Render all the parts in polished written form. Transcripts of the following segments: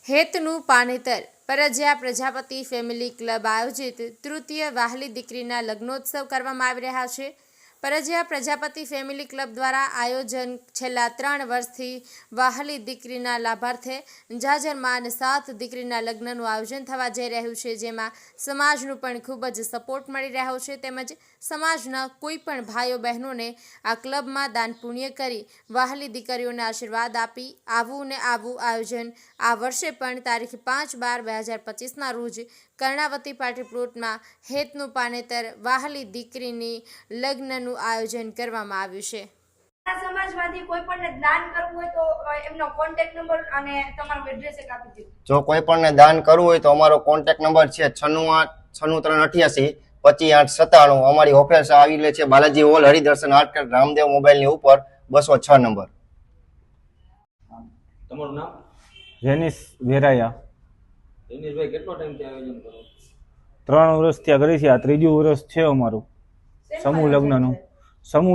હેતનું પાનેતર પરજ્યા Prajapati family club આયોજિત તૃતીય વહાલી દીકરીના લગ્નોત્સવ કરવામાં આવી રહ્યા છે। પરજ્યા પ્રજાપતિ ફેમિલી ક્લબ દ્વારા આયોજન છેલ્લા 3 વર્ષથી વહાલી દીકરીના લાભાર્થે જાજરમાં 7 દીકરીના લગ્નનું આયોજન થવા જઈ રહ્યું છે, જેમાં સમાજનું પણ ખૂબ જ સપોર્ટ મળી રહ્યો છે, તેમજ સમાજના કોઈ પણ ભાઈઓ બહેનોને આ ક્લબમાં દાન પુણ્ય કરી વહાલી દીકરીઓને આશીર્વાદ આપી આવું ને આવું આયોજન આ વર્ષે પણ તારીખ 5/12/2025ના રોજ કર્ણાવતી પાર્ટી પ્લોટમાં હેતનું પાનેતર વહાલી દીકરીની લગ્નનું આયોજન કરવામાં આવ્યું છે। સમાજમાંથી કોઈ પણ દાન કરવું હોય તો એમનો કોન્ટેક્ટ નંબર અને તમારું એડ્રેસ એક આપી દીધું। જો કોઈ પણ દાન કરવું હોય તો અમારો કોન્ટેક્ટ નંબર છે 9686325897। અમારી ઓફિસ આવેલી છે બાલાજી હોલ હરિદર્શન આર્કેડ રામદેવ મોબાઈલની ઉપર 206 નંબર। તમારું નામ? જેનિસ વેરાયા। જેનિસભાઈ કેટલો ટાઈમથી આયોજન કરો? 3 વર્ષથી કરી છે, આ 3જું વર્ષ છે અમારું સમૂહ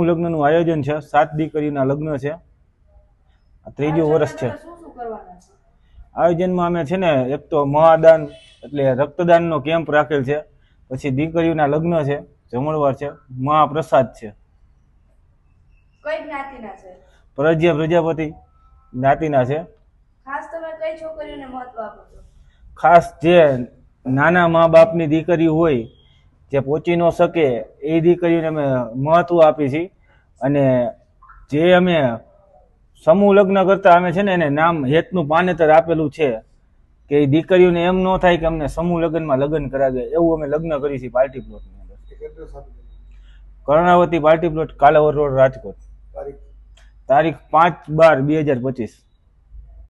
લગ્નનું આયોજન છે। 7 દીકરીના લગ્ન છે, આ 3જું વર્ષ છે। આયોજનમાં અમે છે ને એક તો મહાદાન એટલે રક્તદાનનો કેમ્પ રાખેલ છે, પછી દીકરીઓના લગ્ન છે, જમણવાર છે, મહાપ્રસાદ છે। કઈ જ્ઞાતિના છે? પરજ્યા પ્રજાપતિ જ્ઞાતિના છે। ખાસ તમે કઈ છોકરીઓને મહત્વ આપો છો? ખાસ જે નાના મા બાપની દીકરી હોય, જે પહોંચી ન શકે એ દીકરીઓને અમે મહત્વ આપી છીએ। અને જે અમે સમૂહ લગ્ન કરતા અમે છે ને એને નામ હેતનું પાનેતર આપેલું છે કે એ દીકરીઓને એમ ન થાય કે અમને સમૂહ લગ્નમાં લગ્ન કરાવે, એવું અમે લગ્ન કરી છીએ પાર્ટી પ્લોટની અંદર। Karnavati party plot, Kalavad road, Rajkot. તારીખ 5/12/2025।